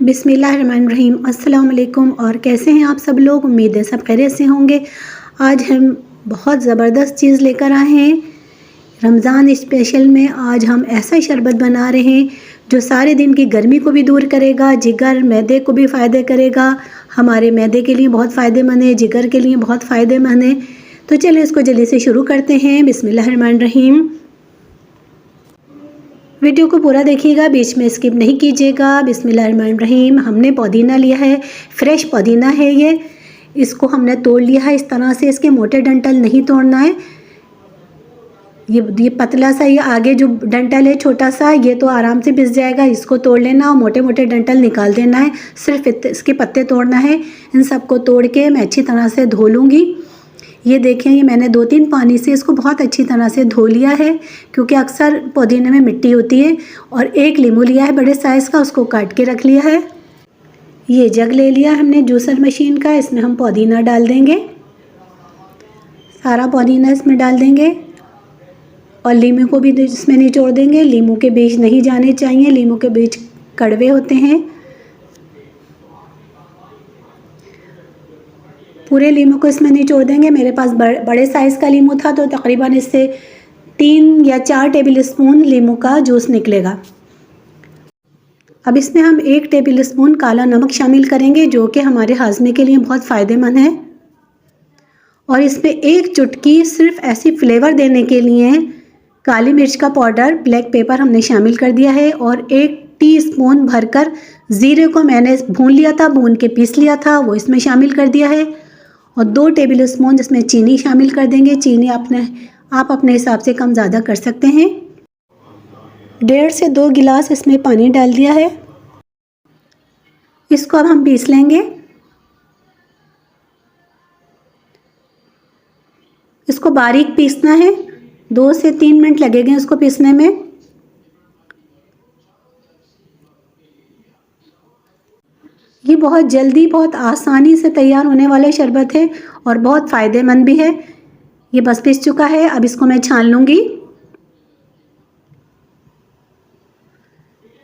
बिस्मिल्लाहिर्रहमानिर्रहीम। अस्सलाम वालेकुम। और कैसे हैं आप सब लोग? उम्मीद है सब खैरियत से होंगे। आज हम बहुत ज़बरदस्त चीज़ लेकर आए हैं रमज़ान स्पेशल में। आज हम ऐसा शरबत बना रहे हैं जो सारे दिन की गर्मी को भी दूर करेगा, जिगर मैदे को भी फ़ायदे करेगा। हमारे मैदे के लिए बहुत फ़ायदेमंद है, जिगर के लिए बहुत फ़ायदेमंद है। तो चलिए इसको जल्दी से शुरू करते हैं। बिस्मिल्लाहिर्रहमानिर्रहीम। वीडियो को पूरा देखिएगा, बीच में स्किप नहीं कीजिएगा। बिस्मिल्लाहिर्रहमानिर्रहीम। हमने पुदीना लिया है, फ्रेश पुदीना है ये। इसको हमने तोड़ लिया है इस तरह से। इसके मोटे डंठल नहीं तोड़ना है। ये पतला सा, ये आगे जो डंठल है छोटा सा, ये तो आराम से पिस जाएगा। इसको तोड़ लेना और मोटे मोटे डंठल निकाल देना है। सिर्फ इसके पत्ते तोड़ना है। इन सबको तोड़ के मैं अच्छी तरह से धो लूँगी। ये देखें, ये मैंने 2-3 पानी से इसको बहुत अच्छी तरह से धो लिया है, क्योंकि अक्सर पुदीने में मिट्टी होती है। और एक नींबू लिया है बड़े साइज़ का, उसको काट के रख लिया है। ये जग ले लिया हमने जूसर मशीन का, इसमें हम पुदीना डाल देंगे। सारा पुदीना इसमें डाल देंगे और लीमू को भी इसमें निचोड़ देंगे। लीमू के बीज नहीं जाने चाहिए, लीमू के बीज कड़वे होते हैं। पूरे लीमू को इसमें निचोड़ देंगे। मेरे पास बड़े साइज़ का लीमू था, तो तकरीबन इससे 3 या 4 टेबल स्पून लीमू का जूस निकलेगा। अब इसमें हम 1 टेबल स्पून काला नमक शामिल करेंगे, जो कि हमारे हाजमे के लिए बहुत फ़ायदेमंद है। और इसमें 1 चुटकी सिर्फ ऐसी फ्लेवर देने के लिए काली मिर्च का पाउडर, ब्लैक पेपर हमने शामिल कर दिया है। और 1 टीस्पून भरकर ज़ीरे को मैंने भून लिया था, भून के पीस लिया था, वो इसमें शामिल कर दिया है। और 2 टेबल स्पून इसमें चीनी शामिल कर देंगे। चीनी आप अपने हिसाब से कम ज़्यादा कर सकते हैं। 1.5 से 2 गिलास इसमें पानी डाल दिया है। इसको अब हम पीस लेंगे। इसको बारीक पीसना है। 2 से 3 मिनट लगेंगे इसको पीसने में। ये बहुत जल्दी, बहुत आसानी से तैयार होने वाला शरबत है और बहुत फ़ायदेमंद भी है। ये बस पिस चुका है। अब इसको मैं छान लूँगी।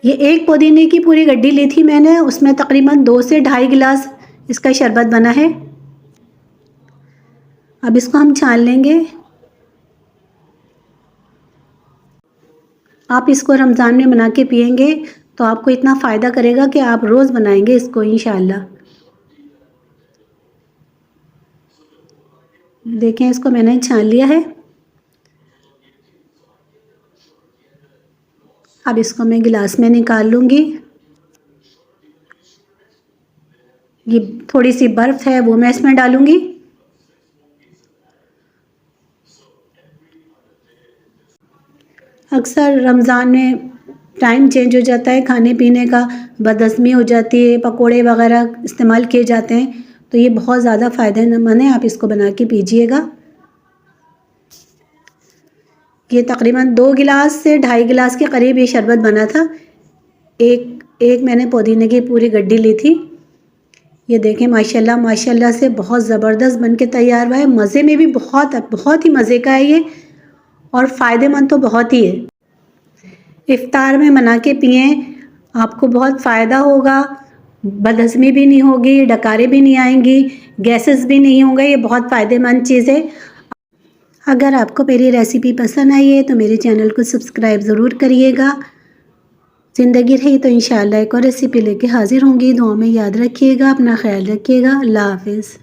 ये 1 पुदीने की पूरी गड्डी ली थी मैंने, उसमें तकरीबन 2 से 2.5 गिलास इसका शरबत बना है। अब इसको हम छान लेंगे। आप इसको रमज़ान में बना के पिएंगे तो आपको इतना फ़ायदा करेगा कि आप रोज़ बनाएंगे इसको इंशाअल्लाह। देखें, इसको मैंने छान लिया है। अब इसको मैं गिलास में निकाल लूँगी। ये थोड़ी सी बर्फ़ है, वो मैं इसमें डालूँगी। अक्सर रमज़ान में टाइम चेंज हो जाता है, खाने पीने का बदहज़मी हो जाती है, पकोड़े वगैरह इस्तेमाल किए जाते हैं, तो ये बहुत ज़्यादा फ़ायदेमंद है। आप इसको बना के पीजिएगा। ये तकरीबन 2 गिलास से 2.5 गिलास के करीब ये शरबत बना था। एक मैंने पुदीने की पूरी गड्डी ली थी। ये देखें, माशाल्लाह माशाल्लाह से बहुत ज़बरदस्त बन के तैयार हुआ है। मज़े में भी बहुत ही मज़े का है ये, और फ़ायदेमंद तो बहुत ही है। इफ्तार में बना के पिएँ, आपको बहुत फ़ायदा होगा। बदहज़मी भी नहीं होगी, डकारें भी नहीं आएंगी, गैसेस भी नहीं होंगे। ये बहुत फ़ायदेमंद चीज़ है। अगर आपको मेरी रेसिपी पसंद आई है तो मेरे चैनल को सब्सक्राइब ज़रूर करिएगा। ज़िंदगी रही तो इंशाअल्लाह एक और रेसिपी लेके हाज़िर होंगी। दुआ में याद रखिएगा, अपना ख्याल रखिएगा। अल्लाह हाफ़िज़।